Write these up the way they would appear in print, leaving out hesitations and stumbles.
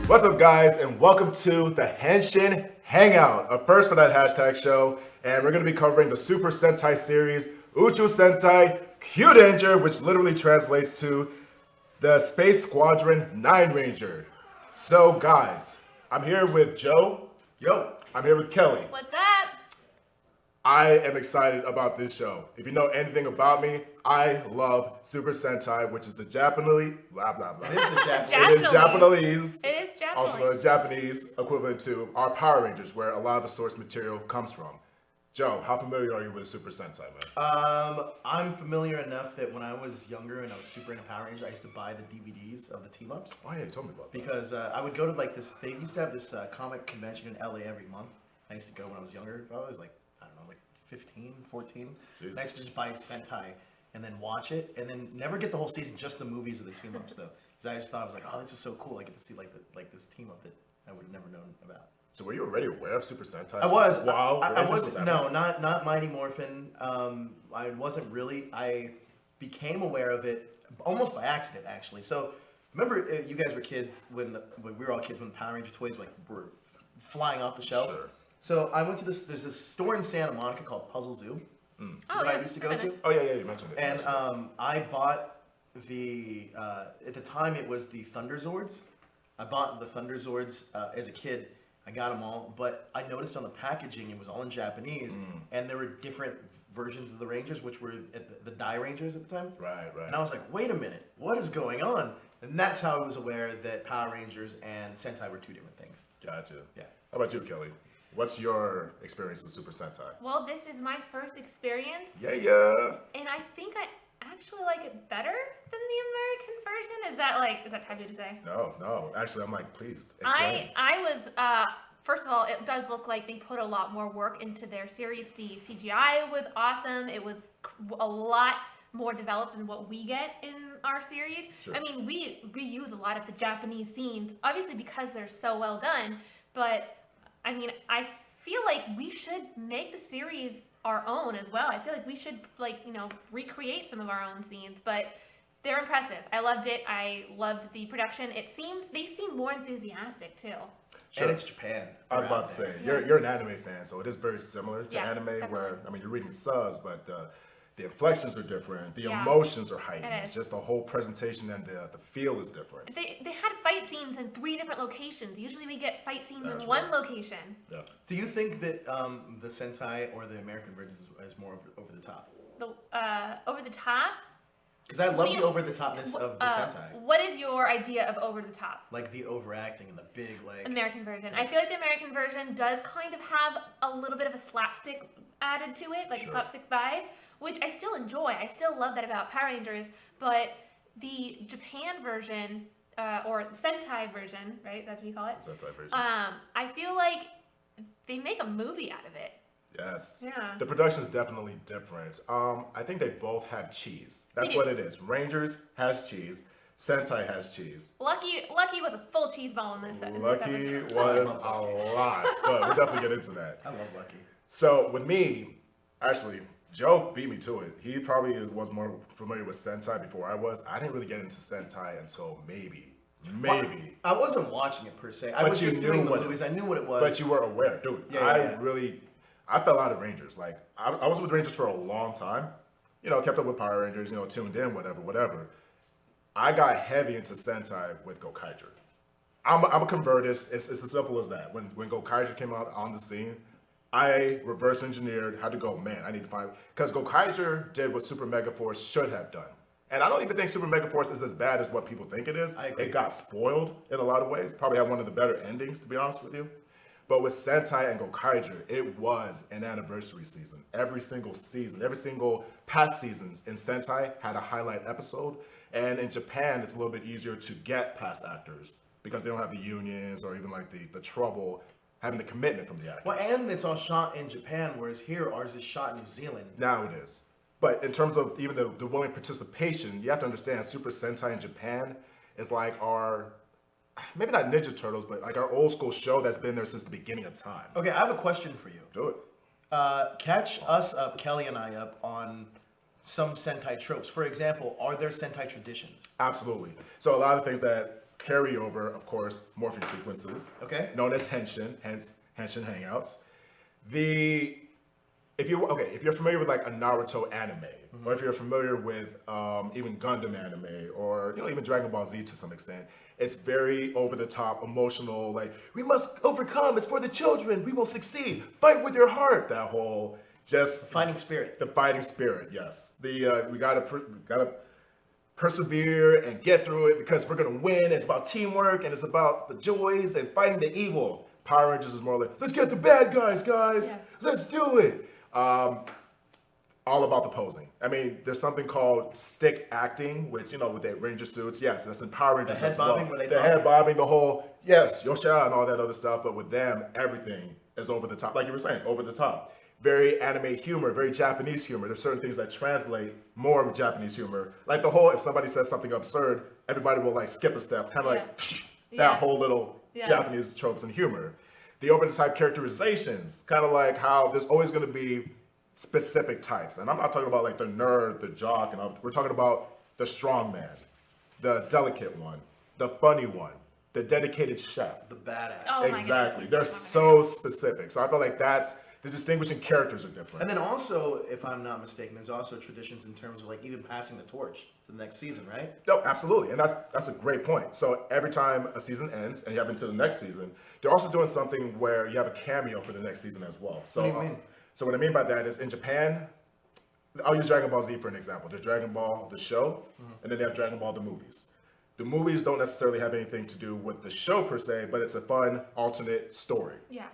What's up, guys, and welcome to the Henshin Hangout, a first for that hashtag show, and we're going to be covering the Super Sentai series Uchu Sentai Kyuranger, which literally translates to the Space Squadron 9 Ranger. So, guys, I'm here with Joe. Yo. I'm here with Kelly. What's up? I am excited about this show. If you know anything about me, I love Super Sentai, which is the Japanese, blah, blah, blah. It is the Japanese. It is Japanese. It is Japanese. Also known as Japanese equivalent to our Power Rangers, where a lot of the source material comes from. Joe, how familiar are you with Super Sentai, man? I'm familiar enough that when I was younger and I was super into Power Rangers, I used to buy the DVDs of the team-ups. Oh yeah, you told me about that. Because I would go to like this, they used to have this comic convention in LA every month. I used to go when I was younger. I was like, I don't know, like 15, 14. Jeez. And I used to just buy Sentai and then watch it and then never get the whole season, just the movies of the team-ups though. Because I just thought, I was like, oh, this is so cool. I get to see like this team-up that I would have never known about. So were you already aware of Super Sentai? I was. Wow. I was. No, not Mighty Morphin. I wasn't really. I became aware of it almost by accident, actually. So remember, you guys were kids when we were all kids when the Power Ranger toys were flying off the shelf. Sure. So I went to this. There's this store in Santa Monica called Puzzle Zoo that I used to go to. Oh yeah, you mentioned it. And I bought the at the time it was the Thunder Zords. I bought the Thunder Zords as a kid. I got them all, but I noticed on the packaging it was all in Japanese, and there were different versions of the Rangers, which were the Die Rangers at the time. Right. And I was like, wait a minute, what is going on? And that's how I was aware that Power Rangers and Sentai were two different things. Gotcha. Yeah. How about you, Kelly? What's your experience with Super Sentai? Well, this is my first experience, Yeah. and I think I actually like it better than the American version. Is that taboo to say? No. Actually, I'm like, please explain. I was first of all, it does look like they put a lot more work into their series. The CGI was awesome. It was a lot more developed than what we get in our series. Sure. I mean, we reuse a lot of the Japanese scenes, obviously because they're so well done. But I mean, I feel like we should make the series our own as well. I feel like we should recreate some of our own scenes, but they're impressive. I loved it. I loved the production. They seem more enthusiastic too. Sure. And it's Japan. I was about to say, you're an anime fan, so it is very similar to anime, definitely. where, I mean, you're reading subs, but the inflections are different, the Yeah. emotions are heightened, It is. just the whole presentation and the feel is different. They had fight scenes in 3 different locations. Usually we get fight scenes That's in one right. location. Yeah. Do you think that the Sentai or the American version is more over the top? The over the top. Because I love mean, the over-the-topness of the Sentai. What is your idea of over the top? Like the overacting and the big, like... American version. I feel like the American version does kind of have a little bit of a slapstick added to it, like Sure. a slapstick vibe, which I still enjoy. I still love that about Power Rangers, but the Japan version, or the Sentai version, right? That's what you call it. Sentai version. I feel like they make a movie out of it. Yes. Yeah. The production is definitely different. I think they both have cheese. That's They do. what it is. Rangers has cheese. Sentai has cheese. Lucky was a full cheese ball in this. Lucky episode. was a lot, but we'll definitely get into that. I love Lucky. So with me, actually, Joe beat me to it. He probably was more familiar with Sentai before I was. I didn't really get into Sentai until maybe. Well, I wasn't watching it per se. I But was you just knew doing the what- movies. I knew what it was. But you were aware, dude. Yeah. I fell out of Rangers. Like, I was with Rangers for a long time. Kept up with Power Rangers, tuned in, whatever. I got heavy into Sentai with Gokaiger. I'm a convertist. It's as simple as that. When Gokaiger came out on the scene, I reverse engineered, had to go, man, I need to find, because Gokaiger did what Super Mega Force should have done. And I don't even think Super Mega Force is as bad as what people think it is. I agree. It got spoiled in a lot of ways. Probably had one of the better endings, to be honest with you. But with Sentai and Gokaiger, it was an anniversary season. Every single season, every single past seasons in Sentai had a highlight episode. And in Japan, it's a little bit easier to get past actors because they don't have the unions or even like the trouble having the commitment from the actors. Well, and it's all shot in Japan, whereas here ours is shot in New Zealand. Now it is. But in terms of even the willing participation, you have to understand Super Sentai in Japan is like our, maybe not Ninja Turtles, but like our old school show that's been there since the beginning of time. Okay, I have a question for you. Do it. Catch us up, Kelly and I up, on some Sentai tropes? For example, are there Sentai traditions? Absolutely. So a lot of things that carry over, of course, morphing sequences, Okay. known as Henshin, hence Henshin Hangouts. If you're familiar with like a Naruto anime, or if you're familiar with even Gundam anime, or even Dragon Ball Z to some extent, it's very over the top, emotional. Like, we must overcome. It's for the children. We will succeed. Fight with your heart. That whole just Fighting spirit. the fighting spirit. Yes, we gotta persevere and get through it because we're gonna win. It's about teamwork and it's about the joys and fighting the evil. Power Rangers is more like, let's get the bad guys, guys. Yeah. Let's do it. All about the posing. I mean, there's something called stick acting, which, with the ranger suits. Yes, that's in Power Rangers. The head as well. bobbing where they the talk? head bobbing, the whole, yes, Yosha and all that other stuff. But with them, everything is over the top. Like you were saying, over the top. Very anime humor, very Japanese humor. There's certain things that translate more of Japanese humor. Like the whole, if somebody says something absurd, everybody will like skip a step. Kind of like that Yeah. whole little Yeah. Japanese tropes and humor. The over-the-top characterizations, kind of like how there's always going to be specific types. And I'm not talking about like the nerd, the jock, and all. We're talking about the strong man, the delicate one, the funny one, the dedicated chef. The badass. Oh my Exactly. goodness. They're so specific. So I feel like that's the distinguishing characters are different. And then also, if I'm not mistaken, there's also traditions in terms of like even passing the torch to the next season, right? No, absolutely, and that's a great point. So every time a season ends and you have into the next season, they're also doing something where you have a cameo for the next season as well. So, What do you mean? So what I mean by that is in Japan, I'll use Dragon Ball Z for an example. There's Dragon Ball the show, and then they have Dragon Ball the movies. The movies don't necessarily have anything to do with the show per se, but it's a fun alternate story. Yeah.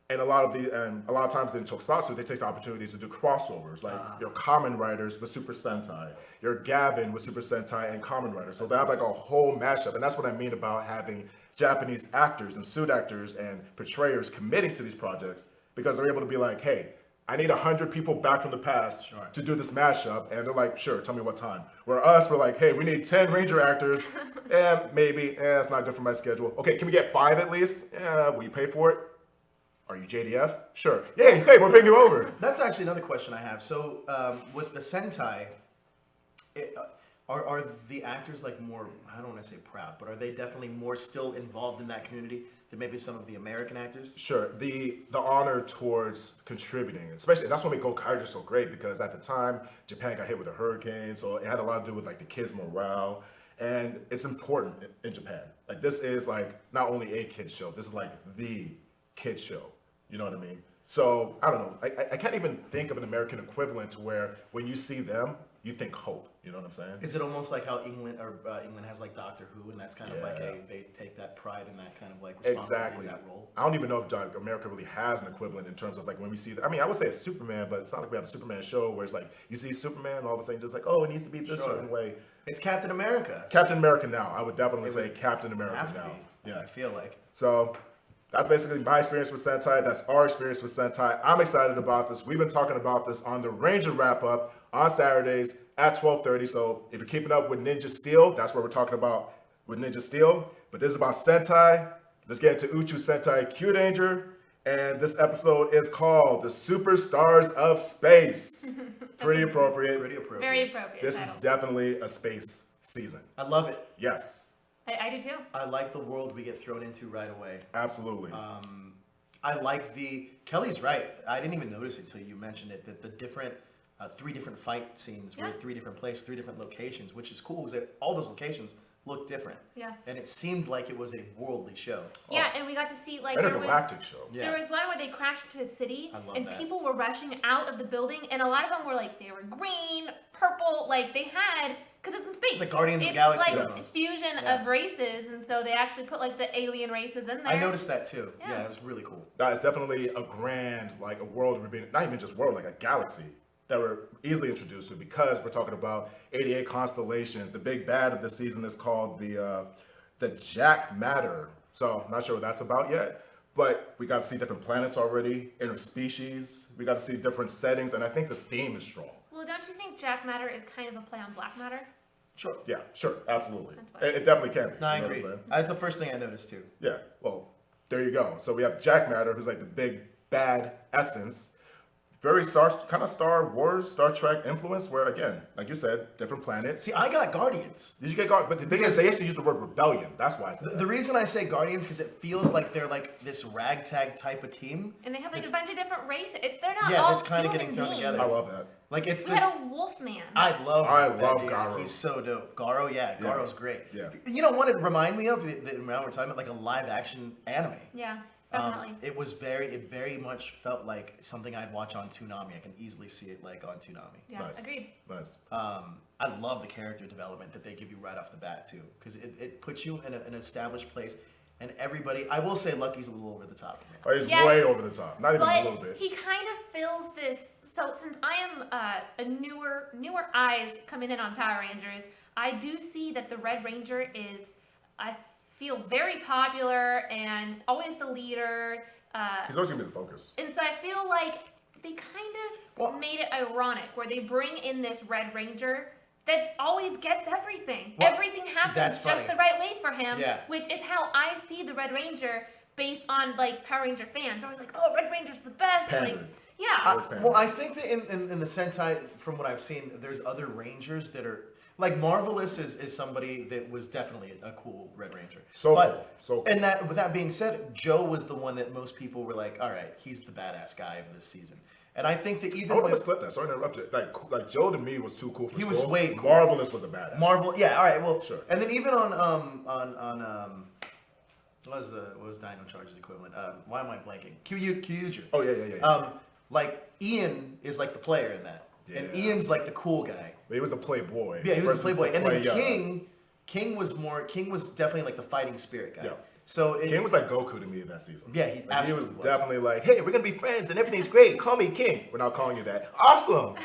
And a lot of times in Tokusatsu, they take the opportunities to do crossovers, like your Kamen Riders with Super Sentai, your Gavin with Super Sentai and Kamen Rider. So they have like a whole mashup, and that's what I mean about having Japanese actors and suit actors and portrayers committing to these projects, because they're able to be like, hey, I need 100 people back from the past to do this mashup, and they're like, sure, tell me what time. Where us, we're like, hey, we need 10 Ranger actors, and maybe, it's not good for my schedule. Okay, can we get 5 at least? Will you pay for it? Are you JDF? Sure. Yeah, hey, we'll bring you over. That's actually another question I have. So with the Sentai, are the actors like more, I don't want to say proud, but are they definitely more still involved in that community than maybe some of the American actors? Sure. The honor towards contributing, especially, that's what made Go Kyurangers so great, because at the time, Japan got hit with a hurricane, so it had a lot to do with like the kids' morale. And it's important in Japan. Like, this is like not only a kid's show, this is like the kid's show. You know what I mean? So, I don't know. I can't even think of an American equivalent to where when you see them, you think hope. You know what I'm saying? Is it almost like how England has like Doctor Who, and that's kind of like Yeah. they take that pride in that kind of like responsibility, Exactly. that role? I don't even know if America really has an equivalent in terms of like when we see. I mean, I would say it's Superman, but it's not like we have a Superman show where it's like you see Superman, and all of a sudden just like, oh, it needs to be this Sure. certain way. It's Captain America. Captain America now. I would definitely It say would Captain America Have to now. be. Yeah. I feel like. So that's basically my experience with Sentai. That's our experience with Sentai. I'm excited about this. We've been talking about this on the Ranger Wrap Up on Saturdays at 12:30. So if you're keeping up with Ninja Steel, that's what we're talking about with Ninja Steel. But this is about Sentai. Let's get into Uchu Sentai Kyuranger. And this episode is called The Superstars of Space. Pretty appropriate. Pretty appropriate. Very appropriate This is title. definitely a space season. I love it. Yes, I do too. I like the world we get thrown into right away. absolutely. I like Kelly's right. I didn't even notice it until you mentioned it, that the different, 3 different fight scenes were Yeah. at 3 different places, 3 different locations, which is cool because all those locations look different. Yeah. And it seemed like it was a worldly show. Yeah, and we got to see like And a there was galactic show. Yeah. there was one where they crashed into a city I love and that. people were rushing out of the building, and a lot of them were like they were green, purple, like they had because it's in space. It's like Guardians of the It's Galaxy like almost. fusion Yeah. of races, and so they actually put like the alien races in there. I noticed that too. Yeah. Yeah, it was really cool. That is definitely a grand, like a world we're being, not even just world, like a galaxy that we're easily introduced to, because we're talking about 88 constellations. The big bad of the season is called the Jark Matter. So I'm not sure what that's about yet, but we got to see different planets already, interspecies. We got to see different settings, and I think the theme is strong. Well, don't you think Jack Matter is kind of a play on Black Matter? Sure. Yeah, sure, absolutely. That's fine. It definitely can be. No, I you know what agree. I'm saying? That's the first thing I noticed too. Yeah, well, there you go. So we have Jark Matter, who's like the big bad essence. very kind of Star Wars, Star Trek influence, where again, like you said, different planets. See, I got Guardians. Did you get Guardians? But the thing is, they actually use the word rebellion. That's why I said The reason I say Guardians because it feels like they're like this ragtag type of team. And they have like a bunch of different races. They're not Yeah, all it's kinda human getting thrown beings. together. I love that. Like it's We the. had a wolf man. I love love dude. Garu. He's so dope. Garu, yeah, Garu's great. Yeah. You know what it reminded me of? Now we're talking about like a live action anime. Yeah, definitely. It very much felt like something I'd watch on Toonami. I can easily see it like on Toonami. yeah, Nice. agreed. Nice. I love the character development that they give you right off the bat too, because it puts you in an established place, and everybody. I will say, Lucky's a little over the top for me. Oh, he's Yes. way over the top. Not even a little But bit. he kind of fills this. So since I am a newer eyes coming in on Power Rangers, I do see that the Red Ranger is, I feel, very popular and always the leader. He's always gonna be the focus. And so I feel like they kind of made it ironic where they bring in this Red Ranger that always gets everything. Well, Everything happens that's just funny. the right way for him, Yeah. which is how I see the Red Ranger based on like Power Ranger fans. They're always like, oh, Red Ranger's the best. Like, Pandered. yeah. Well, I think that in the Sentai, from what I've seen, there's other Rangers that are like Marvelous is somebody that was definitely a cool Red Ranger. So but, cool. So cool. And that with that being said, Joe was the one that most people were like, all right, he's the badass guy of this season. And I think that I even want to with flip that. Sorry to interrupt you. Like Joe to me was too cool for He school. was way cool. Marvelous was a badass. Marvel, yeah, all right, well, Sure. And then even on what was Dino Charge's equivalent? Why am I blanking? Kyuger. Oh yeah. Like Ian is like the player in that, and Yeah. Ian's like the cool guy. But he was the playboy. Yeah, he was versus the playboy, and then play- King was definitely like the fighting spirit guy. Yeah. So King was like Goku to me that season. Yeah, he Like, absolutely was was. definitely like, hey, we're gonna be friends and everything's great. Call me King. We're not calling you that. Awesome.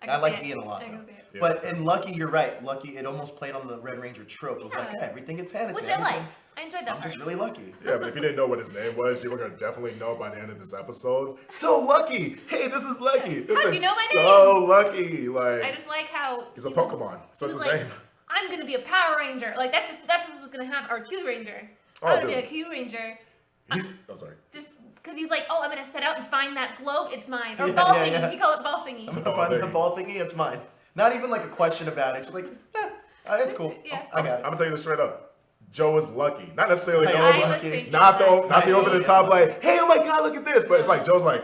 can I like see it. Ian a lot, I can though. see it. Yeah, But that's in Lucky, you're right. Lucky, it almost played on the Red Ranger trope of like, Yeah. yeah, everything gets handed Which to you. I liked. I enjoyed that I'm part. just really lucky. Yeah, but if you didn't know what his name was, you were gonna definitely know by the end of this episode. So lucky. Hey, this is Lucky. This How'd is you know my so lucky. Like I just like how he's a he was- Pokemon. So he it's was his like, name. I'm gonna be a Power Ranger. Like that's what was gonna happen. Or Q Ranger. Oh, I'm gonna be dude. a Q Ranger. Oh, sorry. Just because he's like, oh, I'm gonna set out and find that globe. It's mine. Or Yeah, ball yeah, thingy. yeah. We call it ball thingy. I'm gonna find the thingy. ball thingy. It's mine. Not even like a question about it. It's like, it's cool. Yeah. I I'm got it. gonna tell you this straight up. Joe is lucky. Not necessarily Hey, the I over, was lucky. thinking- not the I over told the you. top like, hey, oh my god, look at this. But it's like Joe's like,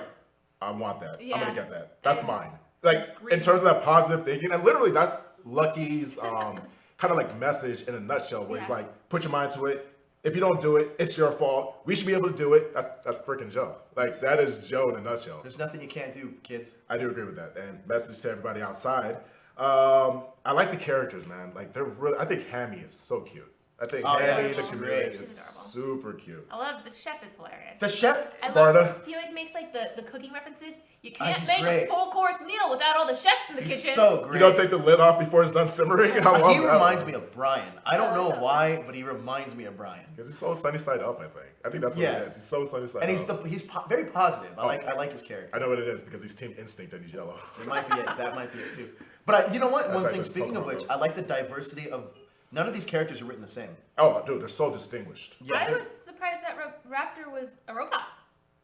I want that. I'm Yeah. gonna get that. That's mine. Like in Agreed. terms of that positive thinking, and literally that's Lucky's kind of like message in a nutshell, where he's Yeah. like, put your mind to it. If you don't do it, it's your fault. We should be able to do it. That's freaking Joe. Like that is Joe in a nutshell. There's nothing you can't do, kids. I do agree with that. And message to everybody outside. I like the characters, man. Like they're really. I think Hammy is so cute. I think Oh, yeah, Hammy, she's the great. community, She's is adorable. super cute. I love the chef is hilarious. The chef. I Sparta. love, he always makes like the cooking references. You can't he's make great. a full course meal without all the chefs in the He's kitchen. so You great. don't take the lid off before it's done simmering. I love He that reminds one. me of Brian. I don't know why, but he reminds me of Brian. Because he's so sunny side up. I think that's what Yeah. it is. He's so sunny side And up. he's very positive. Oh. I like his character. I know what it is because he's Team Instinct and he's yellow. It might be it. That might be it too. But you know what? That's One like thing. the Speaking of Pokemon which, though. I like the diversity of. None of these characters are written the same. Oh, dude, they're so distinguished. I they're- was surprised that Raptor was a robot.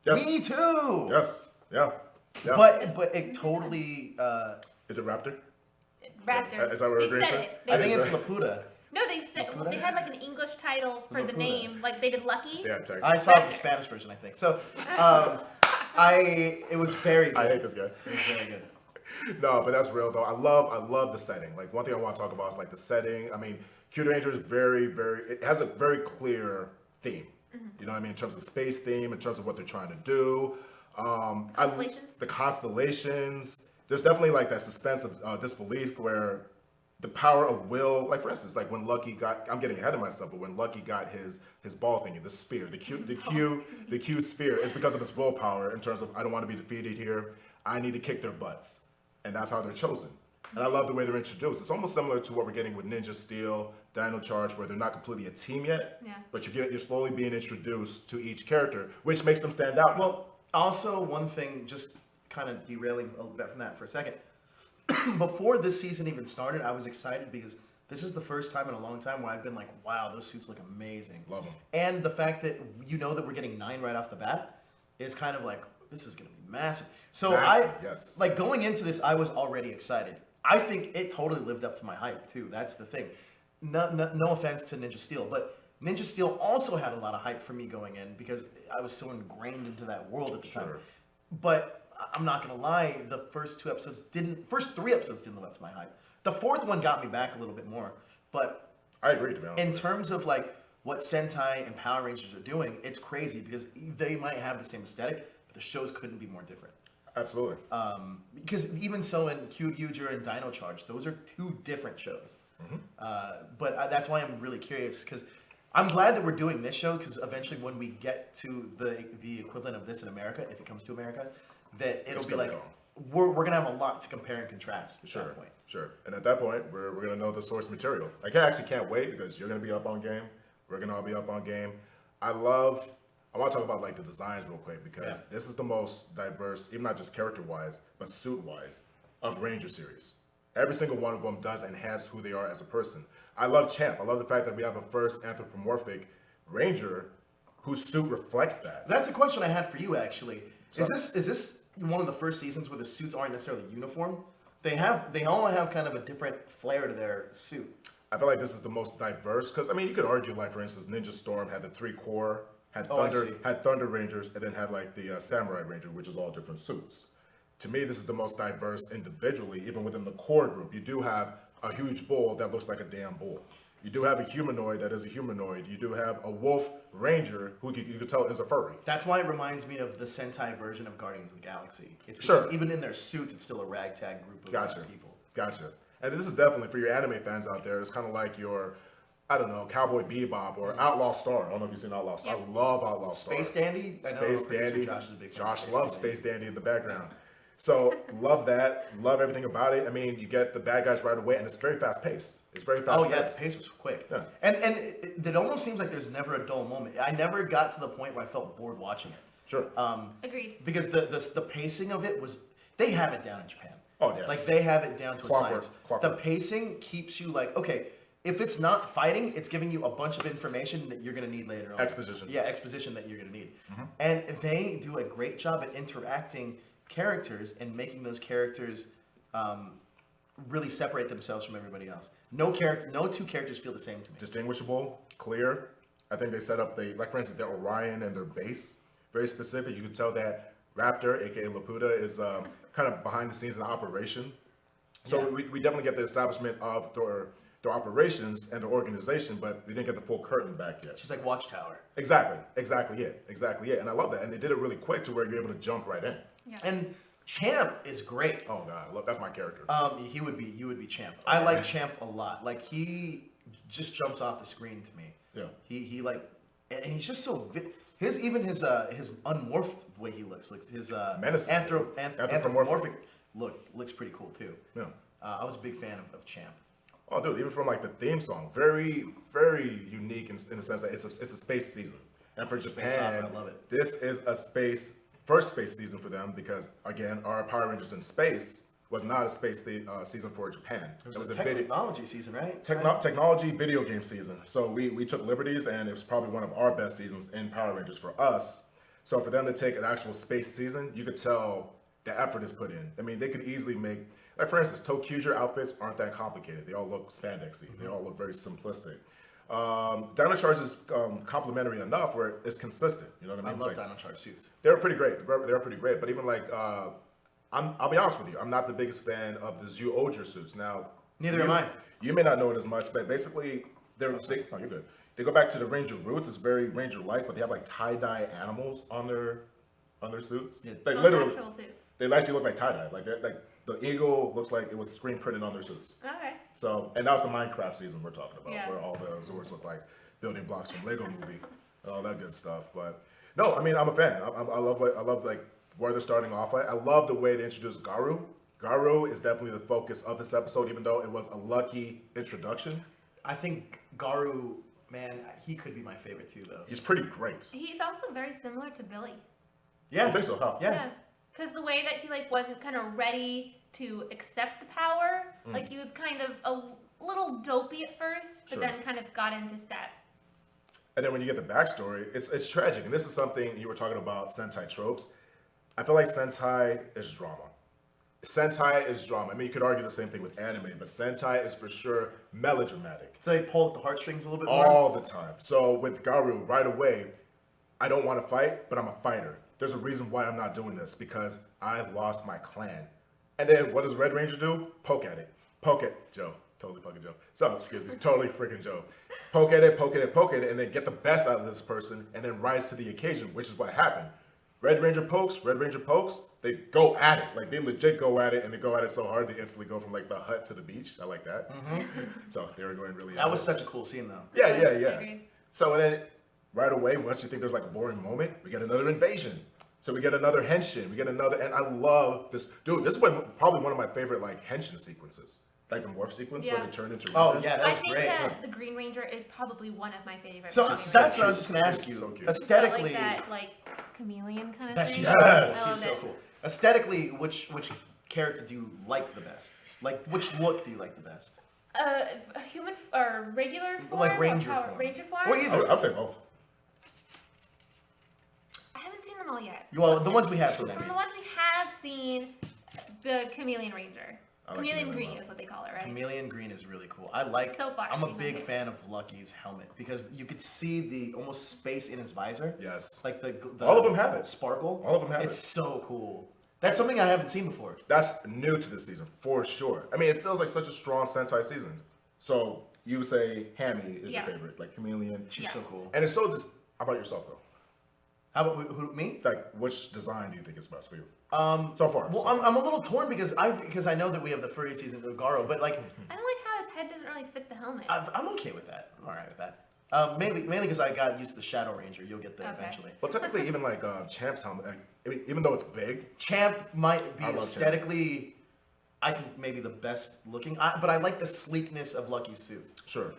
Yes. Me too. Yes. Yeah. Yeah. But it totally. Is it Raptor? Raptor. Is that what we're They agreeing said to? it. I think They- it's Laputa. no, they said Laputa? they had like an English title for the Laputa. name, like they did Lucky. Yeah, text. I saw the Spanish version, I think. So, it was very good. I hate this guy. It was very good. No, but that's real though. I love the setting. Like one thing I want to talk about is like the setting. I mean, Kyuranger is it has a very clear theme. You know what I mean? In terms of space theme, in terms of what they're trying to do. Constellations? The constellations. There's definitely like that suspense of disbelief where the power of will, like for instance, like when Lucky got, I'm getting ahead of myself, but when Lucky got his ball thingy, the spear, the Q spear, is because of his willpower in terms of I don't want to be defeated here. I need to kick their butts. And that's how they're chosen. And I love the way they're introduced. It's almost similar to what we're getting with Ninja Steel, Dino Charge, where they're not completely a team yet, Yeah. but you're slowly being introduced to each character, which makes them stand out. Well, also one thing, just kind of derailing a little bit from that for a second. Before this season even started, I was excited because this is the first time in a long time where I've been like, wow, those suits look amazing. Love them. And the fact that you know that we're getting 9 right off the bat is kind of like, this is gonna be massive. So Massive, yes. like going into this, I was already excited. I think it totally lived up to my hype too. That's the thing. No offense to Ninja Steel, but Ninja Steel also had a lot of hype for me going in because I was so ingrained into that world at the time. But I'm not gonna lie, the first three episodes didn't live up to my hype. The fourth one got me back a little bit more. But I agree, to be honest. in terms of like what Sentai and Power Rangers are doing, it's crazy because they might have the same aesthetic, but the shows couldn't be more different. Absolutely. Because even so in Kyuranger and Dino Charge, those are two different shows. But that's why I'm really curious because I'm glad that we're doing this show because eventually when we get to the equivalent of this in America, if it comes to America, that it'll be like we're gonna have a lot to compare and contrast at that point. Sure. And at that point, we're gonna know the source material. Like, I actually can't wait because you're gonna be up on game. We're gonna all be up on game. I want to talk about like the designs real quick because this is the most diverse, even not just character-wise, but suit-wise, of Ranger series. Every single one of them does enhance who they are as a person. I love Champ. I love the fact that we have a first anthropomorphic Ranger whose suit reflects that. That's a question I had for you actually. Is this one of the first seasons where the suits aren't necessarily uniform? They all have kind of a different flair to their suit. I feel like this is the most diverse because I mean you could argue like for instance Ninja Storm had the 3 core, had Thunder Rangers, and then had like the Samurai Ranger, which is all different suits. To me, this is the most diverse individually, even within the core group. You do have a huge bull that looks like a damn bull. You do have a humanoid that is a humanoid. You do have a wolf ranger who you could tell is a furry. That's why it reminds me of the Sentai version of Guardians of the Galaxy. It's because even in their suits, it's still a ragtag group of people. Gotcha. And this is definitely, for your anime fans out there, it's kind of like your, I don't know, Cowboy Bebop or Outlaw Star. I don't know if you've seen Outlaw Star. I love Outlaw Star. Space Dandy? Space Dandy. Josh loves Space Dandy in the background. So, love that. Love everything about it. I mean, you get the bad guys right away, and it's very fast paced. It's very fast paced. Oh, yeah, the pace was quick. Yeah. And it almost seems like there's never a dull moment. I never got to the point where I felt bored watching it. Sure. Agreed. Because the pacing of it was, they have it down in Japan. Oh, yeah. Like, they have it down to a science. Clockwork. The pacing keeps you like, okay, if it's not fighting, it's giving you a bunch of information that you're going to need later on. Exposition. Yeah, exposition that you're going to need. And they do a great job at interacting characters and making those characters really separate themselves from everybody else. No two characters feel the same to me. Distinguishable, clear. I think they set up like for instance, their Orion and their base, very specific. You can tell that Raptor, aka Laputa, is kind of behind the scenes in operation. So we definitely get the establishment of their operations and their organization, but we didn't get the full curtain back yet. She's like Watchtower. Exactly it. And I love that. And they did it really quick to where you're able to jump right in. Yeah. And Champ is great. Oh god, look, that's my character. You would be Champ. I like Champ a lot. Like he just jumps off the screen to me. Yeah. He like, and he's just so his unmorphed way he looks his anthropomorphic look looks pretty cool too. Yeah. I was a big fan of Champ. Oh, dude, even from like the theme song, very, very unique in the sense that it's a space season, and for Japan, I love it. This is a first space season for them because again, our Power Rangers in Space was not a space season for Japan. It was a technology season, right? Technology video game season. So we took liberties, and it was probably one of our best seasons in Power Rangers for us. So for them to take an actual space season, you could tell the effort is put in. I mean, they could easily make, like for instance, Kyurangers outfits aren't that complicated. They all look spandexy. They all look very simplistic. Dino Charge is complementary enough where it's consistent. You know what I mean? I love Dino Charge suits. They're pretty great. They're pretty great. But even like, I'll be honest with you, I'm not the biggest fan of the Zoo Oger suits. Now, neither am I. You may not know it as much, but basically, you're good. They go back to the Ranger roots. It's very Ranger-like, but they have like tie-dye animals on their suits. Yeah. Like literally, they actually look like tie-dye. Like the eagle looks like it was screen printed on their suits. Okay. So, and that was the Minecraft season we're talking about, where all the Zords look like building blocks from Lego Movie, and all that good stuff. But no, I mean, I'm a fan. I love like where they're starting off at. I love the way they introduced Garu. Garu is definitely the focus of this episode, even though it was a lucky introduction. I think Garu, man, he could be my favorite too, though. He's pretty great. He's also very similar to Billy. Yeah. I think so. How? Yeah. Because the way that he like wasn't kind of ready to accept the power, like he was kind of a little dopey at first, but then kind of got into step. And then when you get the backstory, it's tragic. And this is something you were talking about Sentai tropes. I feel like Sentai is drama. Sentai is drama. I mean, you could argue the same thing with anime, but Sentai is for sure melodramatic. So they pull at the heartstrings a little bit more? All the time. So with Garu, right away, I don't want to fight, but I'm a fighter. There's a reason why I'm not doing this, because I lost my clan. And then what does Red Ranger do? Poke at it. Poke it. Joe. Totally fucking Joe. So, excuse me. Totally freaking Joe. Poke at it, poke at it, poke at it, and then get the best out of this person, and then rise to the occasion, which is what happened. Red Ranger pokes, they go at it. Like, they legit go at it, and they go at it so hard, they instantly go from, like, the hut to the beach. I like that. So, they were going really That was such a cool scene, though. Yeah. Agreed. So, then, right away, once you think there's, like, a boring moment, we get another invasion. So, we get another Henshin. We get another, and I love this. Dude, this is probably one of my favorite, like, Henshin sequences. Like the morph sequence where Yeah. they turn into Oh, Rangers. yeah, that I was think great. that the Green Ranger is probably one of my favorite. So movies. that's what I was just going to ask It's you. so cute. Got, Aesthetically, like that, like chameleon kind of that's thing. she's, Yes. I she's love so it. cool. Aesthetically, which character do you like the best? Like, which look do you like the best? A human or regular form, Like ranger or power, form. ranger form. Or either. I'll say both. I haven't seen them all yet. Well, the ones we have seen, I From mean. the ones we have seen, the chameleon ranger, I like chameleon chameleon green a is what they call it, right? Chameleon green is really cool. I like. So far, I'm a she's my big favorite. fan of Lucky's helmet because you could see the almost space in his visor. Yes. Like the All of them have it. Sparkle. All of them have It's it. so cool. That's something I haven't seen before. That's new to this season, for sure. I mean, it feels like such a strong Sentai season. So you would say Hammy is Yeah. your favorite, like Chameleon. She's Yeah. so cool. And it's so just, how about yourself though? How about who, me? Like, which design do you think is best for you? So far. Well, I'm a little torn because I know that we have the furry season of Garu, but like I don't like how his head doesn't really fit the helmet. I'm okay with that. I'm alright with that. Mainly because I got used to the Shadow Ranger. You'll get there Okay. eventually. Well, technically, even like Champ's helmet, like, I mean, even though it's big, Champ might be I love Champ. aesthetically, I think maybe the best looking, but I like the sleekness of Lucky's suit. sure.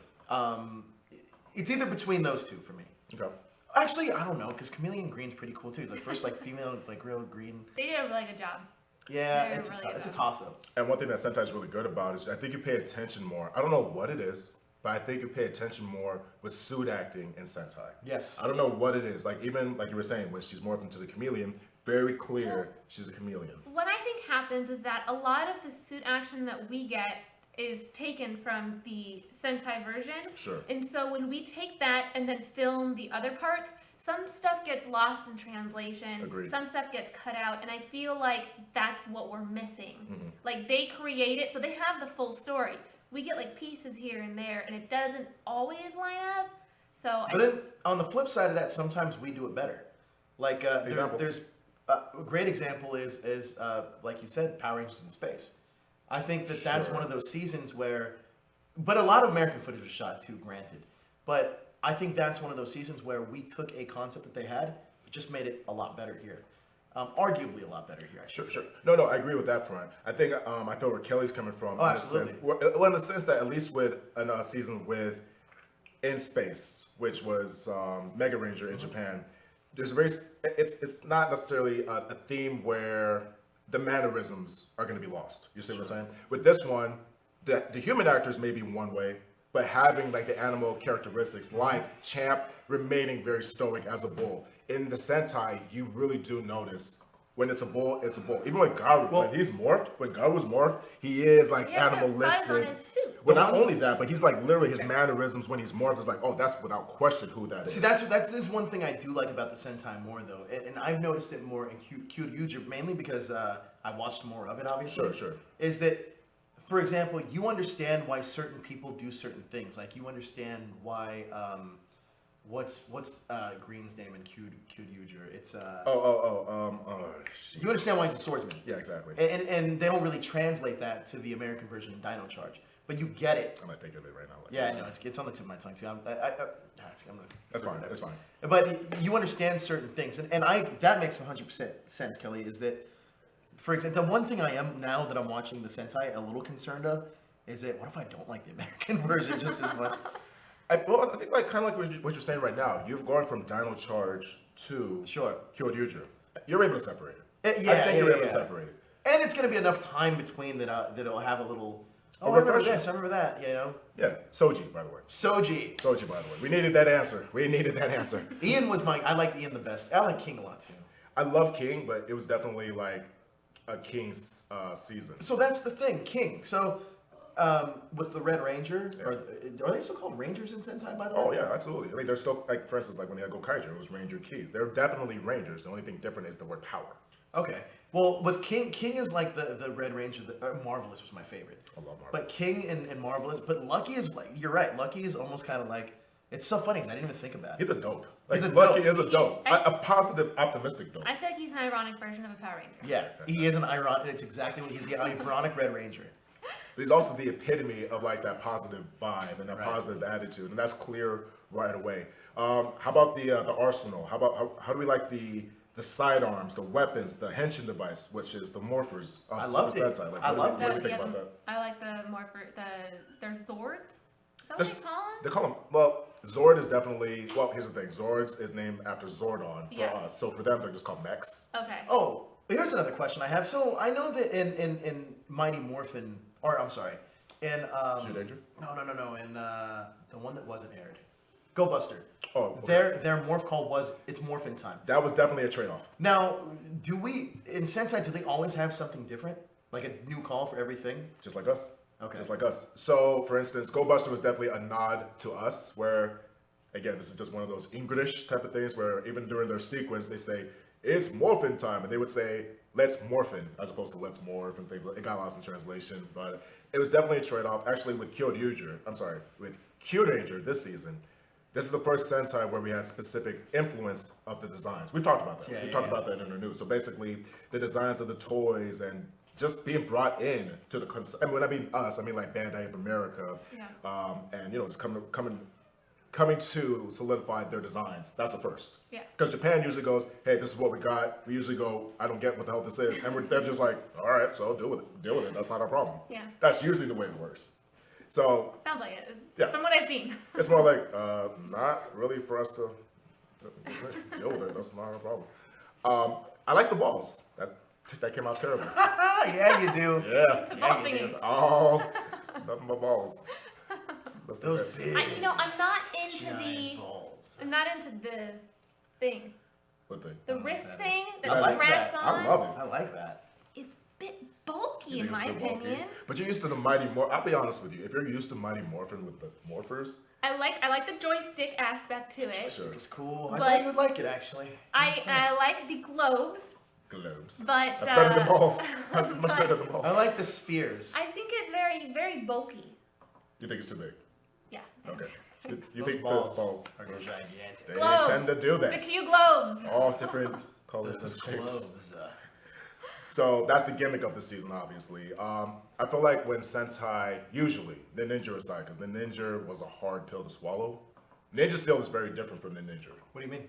It's either between those two for me. Okay. Actually, I don't know because Chameleon Green's pretty cool too. The first like female like real green. They did a really good job. Yeah, They're it's really it's a good. toss up. And one thing that Sentai is really good about is I think you pay attention more. I don't know what it is, but I think you pay attention more with suit acting in Sentai. Yes. I don't know what it is. Like, even like you were saying, when she's morphed into the chameleon, very clear she's a chameleon. What I think happens is that a lot of the suit action that we get is taken from the Sentai version. Sure. And so when we take that and then film the other parts, some stuff gets lost in translation. Agreed. Some stuff gets cut out, and I feel like that's what we're missing. Mm-hmm. Like they create it, so they have the full story. We get like pieces here and there, and it doesn't always line up. So But then on the flip side of that, sometimes we do it better. Like Example. there's a great example is like you said, Power Rangers in Space. I think that's Sure. one of those seasons where, but a lot of American footage was shot too, granted. But I think that's one of those seasons where we took a concept that they had, but just made it a lot better here. Arguably a lot better here, I should say. Sure. No, I agree with that front. I think I feel where Kelly's coming from. Oh, in the absolutely. sense, well, in the sense that at least with a season with In Space, which was Mega Ranger in Japan, there's it's not necessarily a theme where the mannerisms are going to be lost. You see what I'm saying? With this one, the human actors may be one way, but having like the animal characteristics, like Champ remaining very stoic as a bull. In the Sentai, you really do notice when it's a bull, it's a bull. Even with Garu, Well- when he's morphed, when Garu's morphed, he is like yeah, buzz on animalistic. his suit. Well, not only that, but he's like literally his mannerisms when he's morphed is like, oh, that's without question who that is. See, that's this is one thing I do like about the Sentai more though, and I've noticed it more in Kyurangers mainly because I watched more of it. Obviously, Sure. Is that, for example, you understand why certain people do certain things. Like you understand why what's Green's name in Kyuranger? It's Shit. you understand why he's a swordsman. Yeah, exactly. And they don't really translate that to the American version of Dino Charge, but you get it. I'm not thinking of it right now. Like, Yeah, I know it's on the tip of my tongue too. I'm gonna, That's fine. That's fine. But you understand certain things, and that makes 100% sense, Kelly. Is that, for example, the one thing I am now that I'm watching the Sentai a little concerned of is that what if I don't like the American version just as much? I think like kind of like what you're saying right now. You've gone from Dino Charge to Sure. Kyurangers. You're able to separate it. Yeah, I think you're able to yeah. separate it. And it's gonna be enough time between that it'll have a little. Oh, A I remember refresher. this. I remember that. You know, Yeah, Soji, by the way. Soji. Soji, by the way. We needed that answer. Ian was I liked Ian the best. I like King a lot too. I love King, but it was definitely like a King's season. So that's the thing, King. So with the Red Ranger, are they still called Rangers in Sentai, by the way? Oh yeah, absolutely. I mean, they're still like, for instance, like when they had Go Kyurangers, it was Ranger Keys. They're definitely Rangers. The only thing different is the word power. Okay. Well, with King is like the Red Ranger. Marvelous was my favorite. I love Marvel. But King and Marvelous, but Lucky is like, you're right. Lucky is almost kind of like, it's so funny because I didn't even think about it. He's a dope. Like, He's a Lucky dope. is a dope. A positive, optimistic dope. I feel like he's an ironic version of a Power Ranger. Yeah, he is an ironic. It's exactly what he's the ironic Red Ranger. But he's also the epitome of like that positive vibe and that Right. positive attitude, and that's clear right away. How about the arsenal? How do we like the sidearms, the weapons, the Henshin device, which is the morphers? I loved it. Sentai. Like, I what loved do you it. think about that? I like the morpher, their swords. Is that what There's- they call them? They call them, well, Zord is definitely, well, here's the thing. Zord is named after Zordon for Yeah. us. So for them, they're just called mechs. Okay. Oh, here's another question I have. So I know that in Mighty Morphin, or I'm sorry, in Danger? no, in the one that wasn't aired, Go Buster. Oh, okay. Their morph call was it's Morphin time. That was definitely a trade-off. Now, do we in Sentai do they always have something different, like a new call for everything? Just like us. Okay. Just like us. So, for instance, Go Buster was definitely a nod to us, where, again, this is just one of those English type of things where even during their sequence, they say, it's morphin time. And they would say, let's morphin, as opposed to let's morph and things. It got lost in translation, but it was definitely a trade-off. Actually, with Kyuranger this season, this is the first Sentai where we had specific influence of the designs. We talked about that. Yeah, we yeah, talked yeah. about that in our news. So basically, the designs of the toys and just being brought in to the concept. And when I mean us, I mean like Bandai of America, Yeah. and just coming to solidify their designs. That's the first. Yeah. Because Japan usually goes, hey, this is what we got. We usually go, I don't get what the hell this is, and they're just like, all right, so deal with it. That's not our problem. Yeah. That's usually the way it works. So Sounds like it. Yeah. From what I've seen. it's more like, not really for us to deal with it. That's not our problem. I like the balls. That came out terrible. Yeah, you do. Yeah. Ball you do. thingies. Oh, nothing but balls. Let's do Those that. big I'm not into giant balls. I'm not into the thing. What thing? The know what wrist that thing is. that I like straps that. on. I love it. I like that. It's a bit bulky You in think my it's so bulky? opinion. But you're used to the Mighty Morphin. I'll be honest with you. If you're used to Mighty Morphin with the morphers, I like the joystick aspect to it. Sure. It's cool. I But- thought you would like it actually. I like the globes, globes. but That's better than balls. That's much but- better than balls. I like the spheres. I think it's very, very bulky. You think it's too big? Yeah. Okay. You Those think balls the balls are gigantic. they Globes. tend to do The that. Q globes. All different colors Those and shapes. globes. So that's the gimmick of the season, obviously. I feel like when Sentai, usually, the Ninja aside, because the Ninja was a hard pill to swallow. Ninja Steel is very different from the Ninja. What do you mean?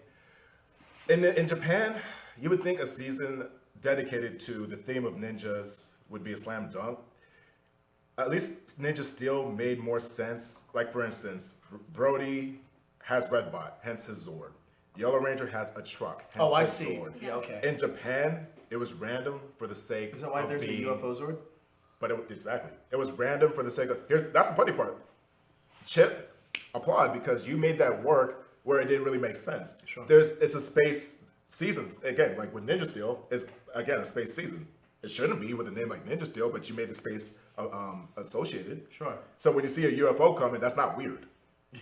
In Japan, you would think a season dedicated to the theme of ninjas would be a slam dunk. At least Ninja Steel made more sense. Like, for instance, Brody has Redbot, hence his Zord. Yellow Ranger has a truck, hence Oh, I his see. Zord. Yeah, okay. In Japan, it was random for the sake Is that why of there's being, a UFO Zord? But exactly, it was random for the sake of. That's the funny part. Chip, applaud because you made that work where it didn't really make sense. Sure. It's a space season again, like with Ninja Steel, it's again a space season. It shouldn't be with a name like Ninja Steel, but you made the space associated. Sure. So when you see a UFO coming, that's not weird.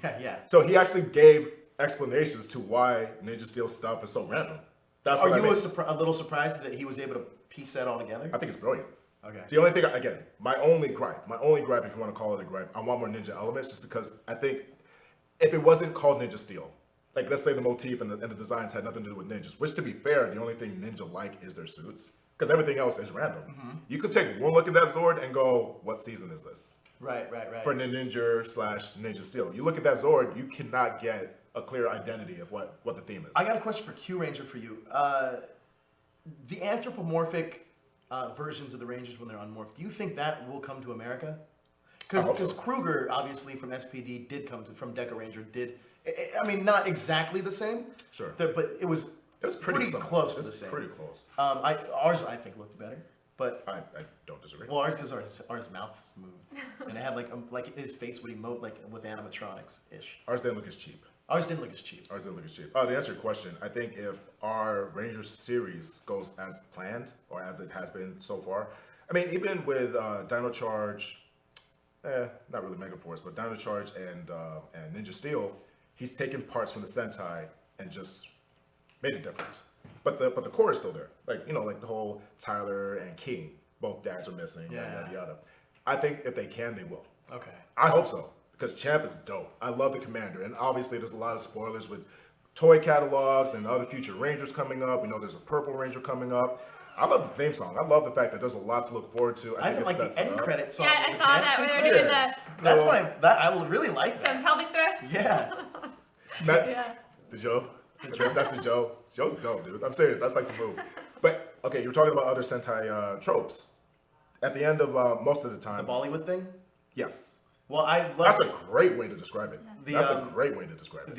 Yeah. So he actually gave explanations to why Ninja Steel stuff is so random. That's what Are I you mean. a little surprised that he was able to piece that all together? I think it's brilliant. Okay. The only thing, again, my only gripe, if you want to call it a gripe, I want more ninja elements just because I think if it wasn't called Ninja Steel, like let's say the motif and the designs had nothing to do with ninjas, which to be fair, the only thing ninja-like is their suits, because everything else is random. You could take one look at that Zord and go, what season is this? Right. For Ninja/Ninja Steel. You look at that Zord, you cannot get a clear identity of what the theme is. I got a question for Kyuranger for you. The anthropomorphic versions of the Rangers when they're unmorphed, do you think that will come to America? I hope Because so. Kruger, obviously from SPD, did come from Deca Ranger. I mean, not exactly the same. Sure. But it was pretty similar. close to It's the same. pretty close. Ours, I think, looked better. But I don't disagree. well, ours because ours mouths moved and it had like his face would emote like with animatronics ish. Ours didn't look as cheap. Ours didn't look as cheap. Ours didn't look as cheap. To answer your question, I think if our Rangers series goes as planned or as it has been so far, I mean, even with Dino Charge, not really Mega Force, but Dino Charge and Ninja Steel, he's taken parts from the Sentai and just made it different. But the core is still there. Like, you know, like the whole Tyler and King, both dads are missing, yada yada. I think if they can, they will. Okay. I hope so, because Champ is dope. I love the Commander, and obviously there's a lot of spoilers with toy catalogs and other future Rangers coming up. We know there's a Purple Ranger coming up. I love the theme song. I love the fact that there's a lot to look forward to. I even like the end credit song. Yeah, I with saw the that dance where they were doing sequence. the I really like some that. pelvic thrusts. Yeah. Yeah. The Joe. That's the Joe. Joe's dope, dude. I'm serious. That's like the move. But, okay, you were talking about other Sentai tropes. At the end of most of the The time. Bollywood thing? Yes. Well, I love That's a great way to describe it. The, That's a great way to describe it.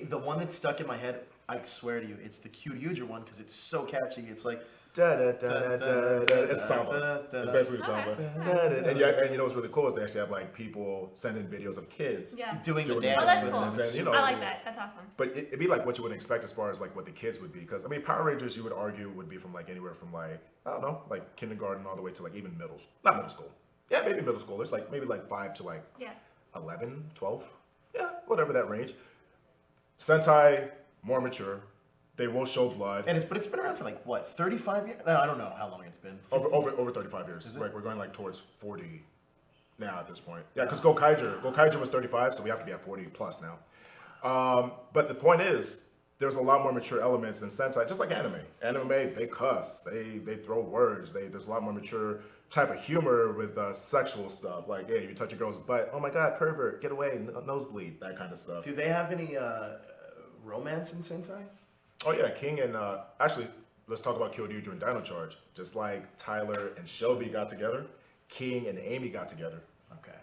the one that's stuck in my head, I swear to you, it's the Kyurangers one because it's so catchy. It's like It's samba. It's basically samba. Okay. And you know what's really cool is they actually have like people sending videos of kids. Yeah. doing the Doing dance. Oh, that's with cool. them. And, you know, I like that. That's awesome. But it'd be like what you would expect as far as like what the kids would be. Because I mean, Power Rangers, you would argue, would be from like anywhere from like, I don't know, like kindergarten all the way to like even not middle school. Yeah, maybe middle school. It's like maybe like 5 to like Yeah. 11, 12. Yeah, whatever that range. Sentai, more mature. They will show blood. And it's been around for like what, 35 years? No, I don't know how long it's been. Over 35 years. Is it? Like we're going like towards 40 now at this point. Yeah, because Gokaiger was 35, so we have to be at 40 plus now. But the point is, there's a lot more mature elements in Sentai, just like anime. Anime, they cuss, they throw words. There's a lot more mature type of humor with sexual stuff. Like, hey, you touch a girl's butt, oh my god, pervert, get away, nosebleed, that kind of stuff. Do they have any romance in Sentai? Oh yeah, King and actually, let's talk about Kyurangers and Dino Charge. Just like Tyler and Shelby got together, King and Amy got together. Okay.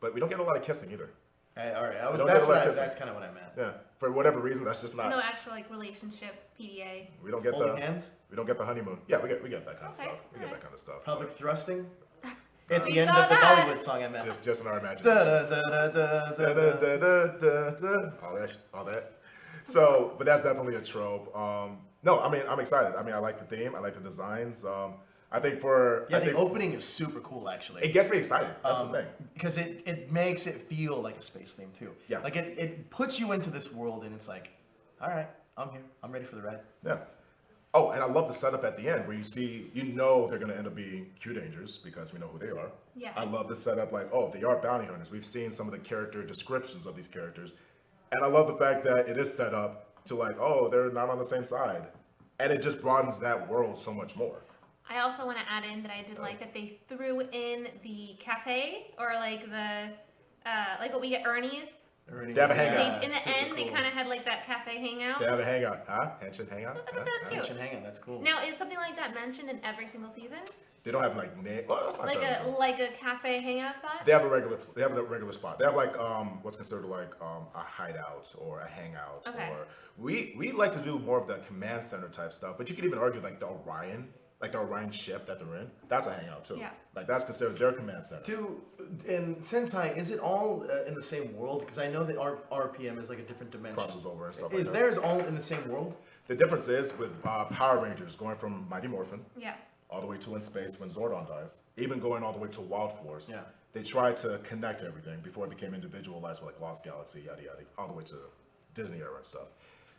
But we don't get a lot of kissing either. Hey, all right. don't get a lot of kissing. That's kind of what I meant. Yeah, for whatever reason, that's just not. No actual like relationship PDA. We don't get Holding the hands, we don't get the honeymoon. Yeah, we get that kind of Okay, stuff. We get alright. that kind of stuff. pelvic thrusting. At We the end saw of the that. Bollywood song, I meant. Just in our Da, imaginations. da, da, da, da, da, da. All that. So, but that's definitely a trope. No, I mean, I'm excited. I mean, I like the theme. I like the designs. I think Yeah, I the think opening is super cool, actually. it gets me excited. That's the thing. Because it makes it feel like a space theme too. Yeah. Like it puts you into this world and it's like, all right, I'm here. I'm ready for the ride. Yeah. Oh, and I love the setup at the end where you know they're going to end up being Kyurangers because we know who they are. Yeah. I love the setup like, oh, they are bounty hunters. We've seen some of the character descriptions of these characters. And I love the fact that it is set up to like, oh, they're not on the same side. And it just broadens that world so much more. I also want to add in that I did like that they threw in the cafe or like the like what we get Ernie's. They have a hangout. In the end, they kind of had like that cafe hangout. They have a hangout. Huh? Henshin Hangout? I think that's cute. Henshin Hangout, that's cool. Now, is something like that mentioned in every single season? They don't have like name. Well, that's not terrible. Like a cafe hangout spot? They have a regular spot. They have like what's considered like a hideout or a hangout. Okay. Or we like to do more of the command center type stuff, but you could even argue like the Orion ship that they're in. That's a hangout too. Yeah. Like that's considered their command center. In Sentai, is it all in the same world? Because I know that RPM is like a different dimension. Crosses over and stuff like Is that. theirs all in the same world? The difference is with Power Rangers going from Mighty Morphin Yeah. all the way to In Space when Zordon dies, even going all the way to Wild Force. Yeah. They tried to connect everything before it became individualized with like Lost Galaxy, yada yada, all the way to Disney era and stuff.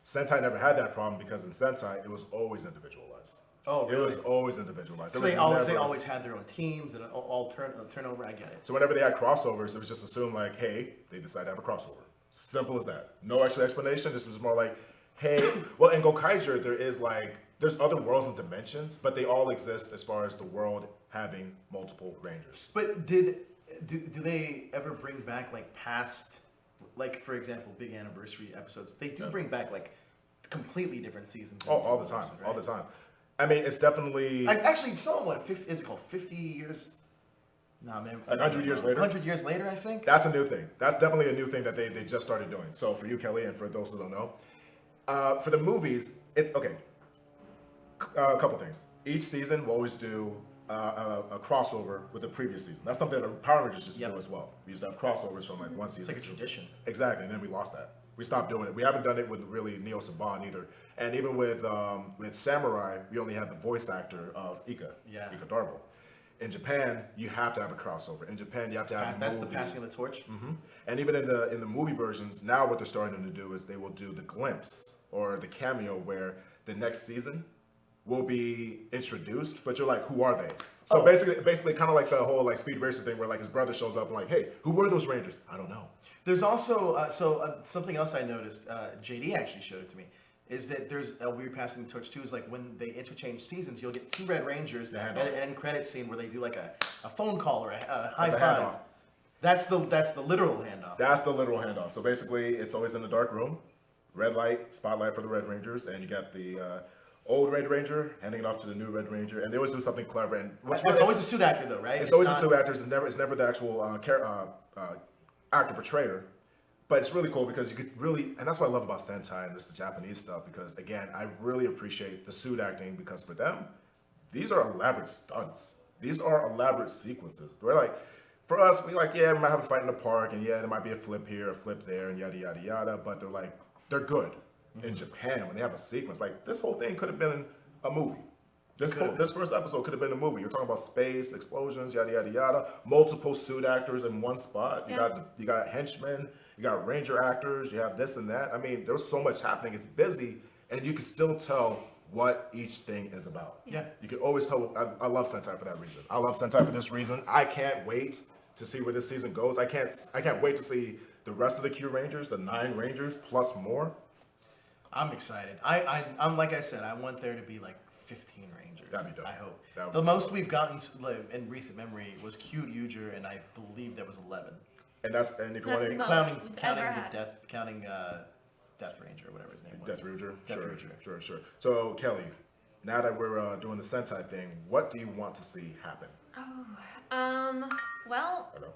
Sentai never had that problem because in Sentai it was always individualized. Oh, It really? was always individualized. So There they was always had their own teams and all turnover. I get it. So whenever they had crossovers, it was just assumed like, hey, they decided to have a crossover. Simple as that. No extra explanation. This was more like, hey, well, in Gokaiger, there's other worlds and dimensions, but they all exist as far as the world having multiple Rangers. But do they ever bring back like past, like for example, big anniversary episodes? They do bring back like completely different seasons. Oh, all the time, all the time. I mean, it's definitely Actually, somewhat. Is it called 50 years? Nah, man. 100 years later? 100 years later, I think. that's a new thing. That's definitely a new thing that they just started doing. So for you, Kelly, and for those who don't know, for the movies, it's okay. A couple things. Each season will always do a crossover with the previous season. That's something that Power Rangers used to Yep. do as well. We used to have crossovers from like one It's season. like a to- tradition. Exactly, and then we lost that. We stopped doing it. We haven't done it with really Neo Saban either. And even with Samurai, we only had the voice actor of Ika, Yeah. Ika Darbo. In Japan, you have to have a crossover. In Japan, you have to have That's the movies. passing of the torch. And even in the movie versions, now what they're starting to do is they will do the glimpse or the cameo where the next season will be introduced, but you're like, who are they? So Oh. basically, kind of like the whole like Speed Racer thing, where like his brother shows up and like, hey, who were those Rangers? I don't know. There's also something else I noticed. JD actually showed it to me. Is that there's a weird passing the torch too? Is like when they interchange seasons, you'll get 2 Red Rangers The and handoff. an end credit scene where they do like a phone call or a high It's a five. handoff. That's the literal handoff. That's the literal handoff. So basically, it's always in the dark room, red light, spotlight for the Red Rangers, and you got the old Red Ranger handing it off to the new Red Ranger, and they always do something clever. And It's always a suit actor though, right? It's always not- the suit actors. It's never the actual actor portrayer. But it's really cool because you could really, and that's what I love about Sentai and this Japanese stuff. Because again, I really appreciate the suit acting because for them, these are elaborate stunts. These are elaborate sequences. We're like, for us, we like, yeah, we might have a fight in the park, and yeah, there might be a flip here, a flip there, and yada yada yada. But they're like, they're good. In Japan, when they have a sequence, like this whole thing could have been a movie. This first episode could have been a movie. You're talking about space, explosions, yada yada yada. Multiple suit actors in one spot. You got henchmen, you got ranger actors, you have this and that. I mean, there's so much happening. It's busy, and you can still tell what each thing is about. Yeah. You can always tell. I love Sentai for that reason. I love Sentai for this reason. I can't wait to see where this season goes. I can't wait to see the rest of the Kyurangers, the 9 Rangers plus more. I'm excited. I'm like I said, I want there to be like 15 Rangers. That'd be dope. I hope. That would The be most we've gotten in recent memory was Kyuranger, and I believe that was 11. And if you That's want the to most Counting we've counting ever the had. Death Ranger, or whatever his name was. Death Ranger? Death Sure, Ranger. sure. So, Kelly, now that we're doing the Sentai thing, what do you want to see happen? Well, I know.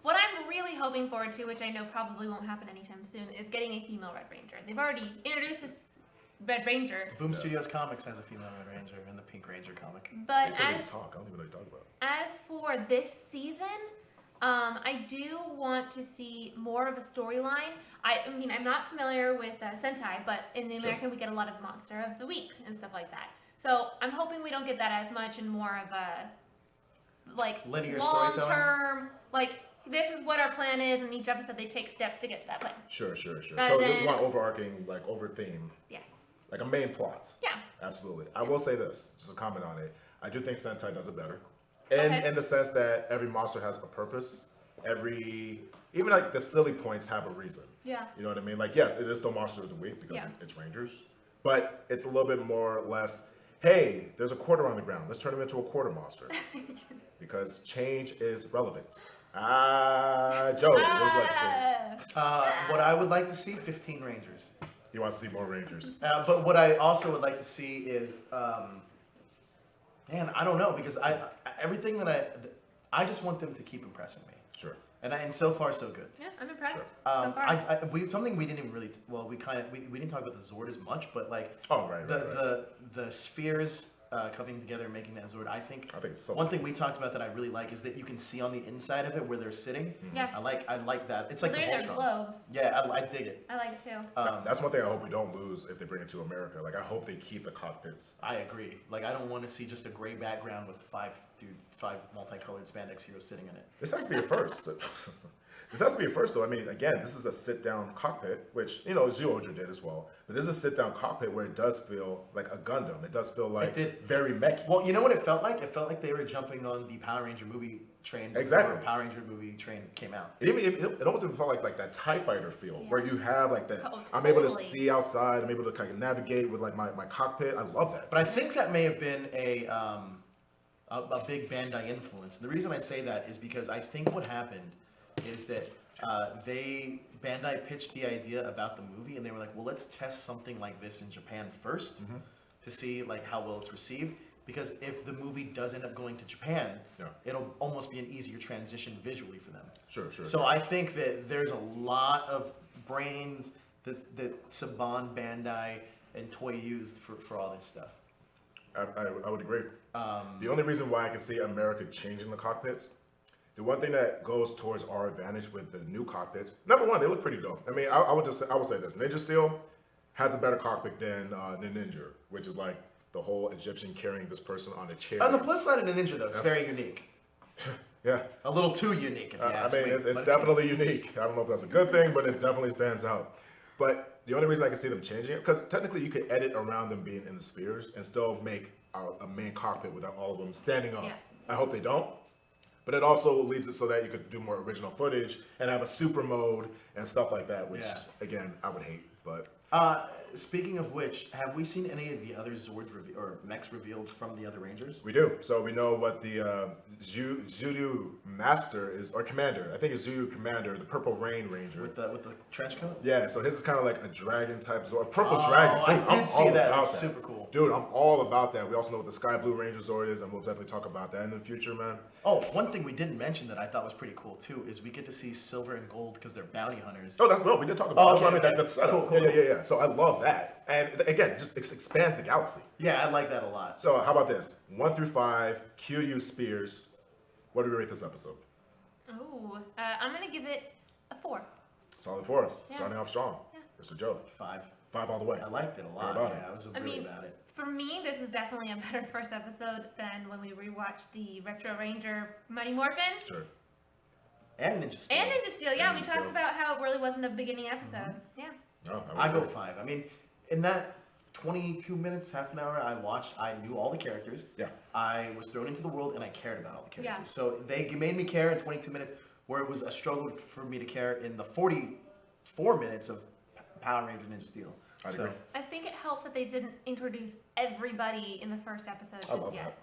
what I'm really hoping forward to, which I know probably won't happen anytime soon, is getting a female Red Ranger. They've already introduced this Red Ranger, Boom Studios Comics has a female Red Ranger in the Pink Ranger comic. but They said they as talk. I don't even know what you're talking about. As for this season, I do want to see more of a storyline. I mean, I'm not familiar with Sentai, but in the Sure. American we get a lot of Monster of the Week and stuff like that. So I'm hoping we don't get that as much and more of a like Linear long storytelling? term, like this is what our plan is, and each episode they take steps to get to that plan. Sure. Rather So than- you want overarching, like over theme, Yes. like a main plot. Yeah. Absolutely. I will say this, just a comment on it. I do think Sentai does it better. Okay. In the sense that every monster has a purpose. Even like the silly points have a reason. Yeah. You know what I mean? Like, yes, it is still Monster of the Week because Yeah. it's Rangers. But it's a little bit more or less, hey, there's a quarter on the ground. Let's turn him into a quarter monster. Because change is relevant. Joe, what would you like to see? What I would like to see, 15 Rangers. You want to see more Rangers. But what I also would like to see is, man, I don't know, because everything that I just want them to keep impressing me, Sure. and so far so good. Yeah, I'm impressed Sure. so far. Something we didn't even really, we didn't talk about the Zord as much, but like Oh, right. the spheres coming together and making that Zord. I think it's so one thing we talked about that I really like is that you can see on the inside of it where they're sitting. Yeah. I like that. It's like the They're their Voltron. globes. Yeah, I dig it. I like it too. That's one thing I hope we don't lose if they bring it to America. Like, I hope they keep the cockpits. I agree. Like, I don't want to see just a gray background with five multicolored spandex heroes sitting in it. This has to be a first. This has to be a first, though. I mean, again, this is a sit-down cockpit, which, Zyuohger did as well. But this is a sit-down cockpit where it does feel like a Gundam. It does feel like did. very mechy. Well, you know what it felt like? It felt like they were jumping on the Power Ranger movie train before Exactly. the Power Ranger movie train came out. It almost even felt like that TIE Fighter feel, where you have like that. Oh, I'm able to totally. see outside. I'm able to kind of navigate with like my cockpit. I love that. But I think that may have been a big Bandai influence. The reason I say that is because I think what happened is that Bandai pitched the idea about the movie, and they were like, well, let's test something like this in Japan first to see like how well it's received. Because if the movie does end up going to Japan, it'll almost be an easier transition visually for them. Sure. So I think that there's a lot of brains that Saban, Bandai, and Toei used for all this stuff. I would agree. The only reason why I can see America changing the cockpits, the one thing that goes towards our advantage with the new cockpits, number one, they look pretty dope. I mean, I would say this: Ninja Steel has a better cockpit than Ninja, which is like the whole Egyptian carrying this person on a chair. On the plus side of the Ninja, though, it's very That's- unique. Yeah. A little too unique, if you I ask mean, me. it's but definitely unique. I don't know if that's a good thing, but it definitely stands out. But the only reason I can see them changing it, because technically you could edit around them being in the spheres and still make a main cockpit without all of them standing up. Yeah. I hope they don't. But it also leaves it so that you could do more original footage and have a super mode and stuff like that, which, again, I would hate. But Speaking of which, have we seen any of the other Zords or mechs revealed from the other Rangers? we do. So we know what the Zulu Master is, or Commander. I think it's Zulu Commander, the Purple Rain Ranger. With the trench coat? Yeah, so his is kind of like a dragon type Zord, purple Oh, dragon. I Dude, did I'm see all that. about That's super cool. Dude, I'm all about that. We also know what the Sky Blue Ranger Zord is, and we'll definitely talk about that in the future, man. Oh, one thing we didn't mention that I thought was pretty cool too is we get to see silver and gold because they're bounty hunters. Oh, that's no, we did talk about. Oh, That's what I okay, mean. okay. That's setup. Cool, Yeah. So I love that, and again, just expands the galaxy. Yeah, I like that a lot. So how about this? 1 through 5, QU Spears. What do we rate this episode? Oh, I'm gonna give it a 4. Solid 4. Yeah. Starting off strong. Yeah. Mr. Joe. 5. 5 all the way. I liked it a lot. What about Yeah, I was I really mean, about it. For me, this is definitely a better first episode than when we rewatched the Retro Ranger Mighty Morphin. Sure. And Ninja Steel. And Ninja Steel, yeah, Ninja we talked Steel. about how it really wasn't a beginning episode. Yeah. No, I would go agree. 5. I mean, in that 22 minutes, half an hour I watched, I knew all the characters. Yeah. I was thrown into the world and I cared about all the characters. Yeah. So they made me care in 22 minutes, where it was a struggle for me to care in the 44 minutes of Power Ranger Ninja Steel. I'd So, agree. I think it helps that they didn't introduce everybody in the first episode I just love yet.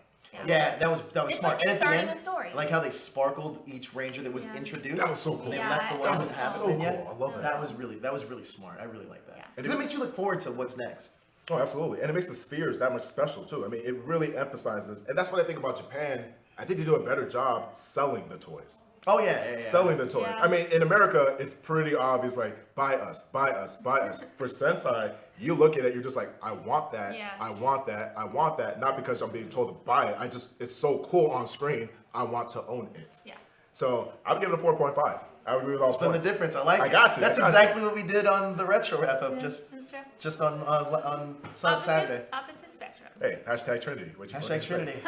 yeah, that was It's smart. like And at the starting end, a story. I like how they sparkled each ranger that was Yeah. introduced. That was so cool. They Yeah, left the that ones was that haven't so been yet. cool. I love That was really smart. I really like that. Yeah. Because it makes you look forward to what's next. Oh, absolutely. And it makes the spheres that much special, too. I mean, it really emphasizes, and that's what I think about Japan. I think they do a better job selling the toys. Oh yeah. Selling the toys. Yeah. I mean, in America, it's pretty obvious, like, buy us, buy us, buy us. For Sentai, you look at it, you're just like, I want that, Yeah. I want that, I want that. Not because I'm being told to buy it. It's so cool on screen, I want to own it. Yeah. So, I would give it a 4.5. I would agree with all Split the points. difference. I like I it. got you, That's I got exactly what we did on the retro wrap up. Yeah, Just that's true. on Saturday. Opposite spectrum. Hey, hashtag Trinity. What you Hashtag say? Trinity.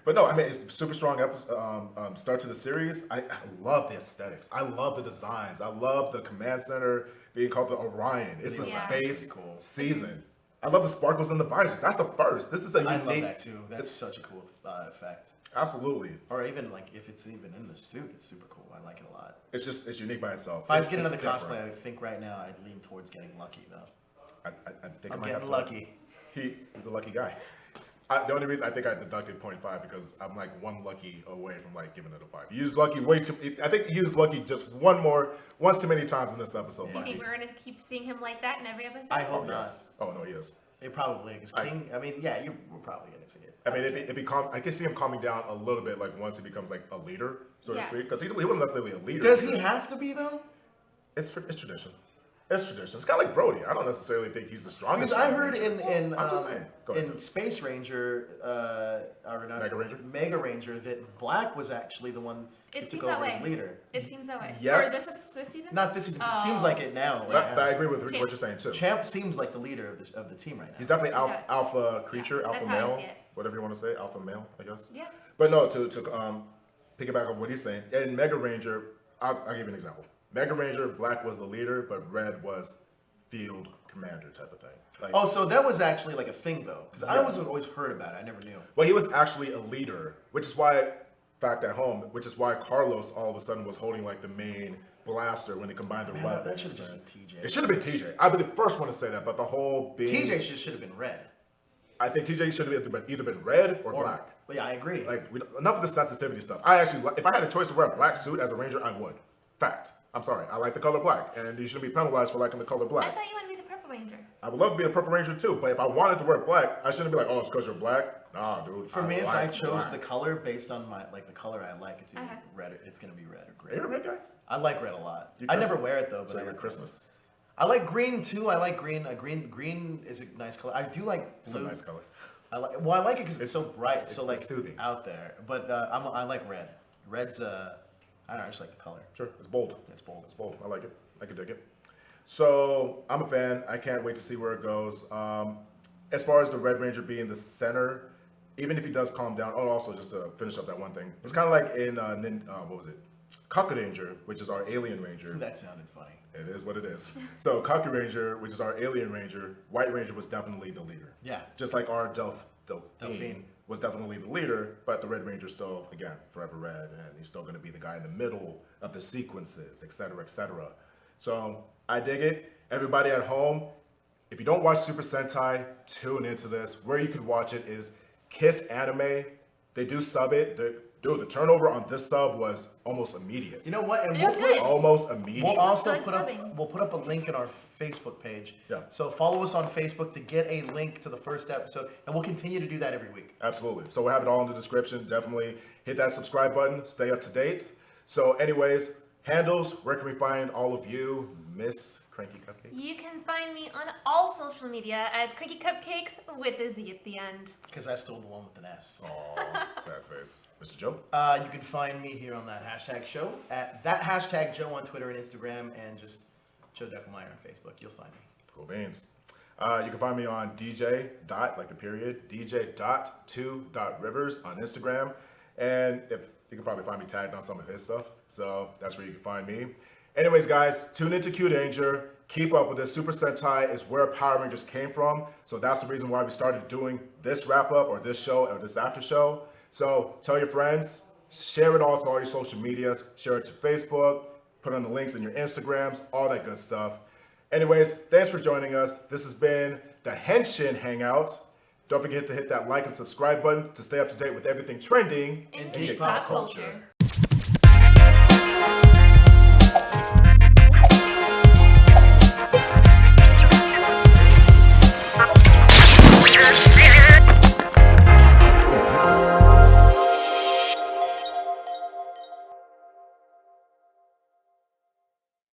But no, I mean, it's a super strong episode, start to the series. I love the aesthetics. I love the designs. I love the command center being called the Orion. It's a Yeah. space Pretty cool. season. I love the sparkles in the visors. That's the first. This is a I unique. love that too. That's such a cool effect. Absolutely. Or even like if it's even in the suit, it's super cool. I like it a lot. It's unique by itself. If I was It's- getting another it's different. cosplay, I think right now I'd lean towards getting Lucky though. I think I I'm might have getting to- lucky. He's a lucky guy. The only reason I think I deducted 0.5 because I'm like one lucky away from like giving it a 5. You used lucky way too. I think you used lucky just once too many times in this episode. Do you Lucky. think we're gonna keep seeing him like that in every episode? I hope Oh, not. yes. Oh no, he is. It probably is. King. I mean, yeah, we're probably gonna see it. I mean, if he I can see him calming down a little bit, like once he becomes like a leader, so to Yeah. speak, because he wasn't necessarily a leader. Does he have to be though? It's tradition. It's tradition. It's kind of like Brody. I don't necessarily think he's the strongest. Because I heard Ranger. in I'm just saying. Go ahead, in Chris. Space Ranger, or not Mega Ranger? Mega Ranger, that Black was actually the one who It took seems that over as way. leader. It seems that way. Yes. Or this season? Not this season. It Oh. seems like it now. But I agree with what Champ. you're saying too. Champ seems like the leader of the team right now. He's definitely He does. alpha creature, Yeah, alpha that's how I male, see it. whatever you want to say, alpha male, I guess. Yeah. But no, to piggyback on what he's saying, in Mega Ranger, I'll give you an example. Mega Ranger, Black was the leader, but Red was field commander type of thing. Like, Oh, so that was actually like a thing though, because I Yeah. was always heard about it. I never knew. well, he was actually a leader, which is why, fact at home, which is why Carlos all of a sudden was holding like the main blaster when they combined the Man, weapons. that should have just been TJ. It should have been TJ. I'd be the first one to say that, but the whole being, TJ should have been red. I think TJ should have either been red or black. But yeah, I agree. Like enough of the sensitivity stuff. I actually, if I had a choice to wear a black suit as a ranger, I would. Fact. I'm sorry. I like the color black, and you shouldn't be penalized for liking the color I black. thought you wanted to be the Purple Ranger. I would love to be a purple ranger too, but if I wanted to wear black, I shouldn't be like, oh, it's because you're black. Nah, dude. For me, if I like chose black. the color based on my the color I like, it's either Uh-huh. red. It's gonna be red or Are you a green. red guy? I like red a lot. You I never Christmas? wear it though, but So I you're like Christmas. I like green too. I like green. Green is a nice color. I do like It's a blue. nice color. I like it because it's so bright, so like it's soothing. out there. But I like red. Red's I don't know, I just like the color. Sure, it's bold. It's bold. It's bold. I like it. I can dig it. So I'm a fan. I can't wait to see where it goes. As far as the Red Ranger being the center, even if he does calm down. Oh, also just to finish up that one thing, it's kind of like in what was it? Kyuranger, which is our alien ranger. Ooh, that sounded funny. It is what it is. So Kyuranger, which is our alien ranger, White Ranger was definitely the leader. Yeah. Just like our Delphine Delphine. was definitely the leader, but the Red Ranger still, again, forever red, and he's still going to be the guy in the middle of the sequences, etc., etc. So I dig it. Everybody at home, if you don't watch Super Sentai, tune into this. Where you can watch it is Kiss Anime. They do sub it. Dude, the turnover on this sub was almost immediate. You know what? And It was good. Almost immediate. We'll also Good subbing. we'll put up a link in our Facebook page. Yeah. So follow us on Facebook to get a link to the first episode, and we'll continue to do that every week. Absolutely. So we'll have it all in the description. Definitely hit that subscribe button. Stay up to date. So anyways, handles, where can we find all of you, Miss Cranky Cupcakes? You can find me on all social media as Cranky Cupcakes with a Z at the end. Because I stole the one with an S. Aw, sad face. Mr. Joe? You can find me here on that hashtag show at that hashtag Joe on Twitter and Instagram, and just Joe Deckelmeyer on Facebook. You'll find me. Cool beans. You can find me on DJ dot, like the period, DJ.2.rivers on Instagram. And if you can probably find me tagged on some of his stuff. So that's where you can find me. Anyways, guys, tune into Kyuranger. Keep up with this. Super Sentai is where Power Rangers came from. So that's the reason why we started doing this wrap up or this show or this after show. So tell your friends, share it all to all your social media, share it to Facebook, put on the links in your Instagrams, all that good stuff. Anyways, thanks for joining us. This has been the Henshin Hangout. Don't forget to hit that like and subscribe button to stay up to date with everything trending In geek pop culture.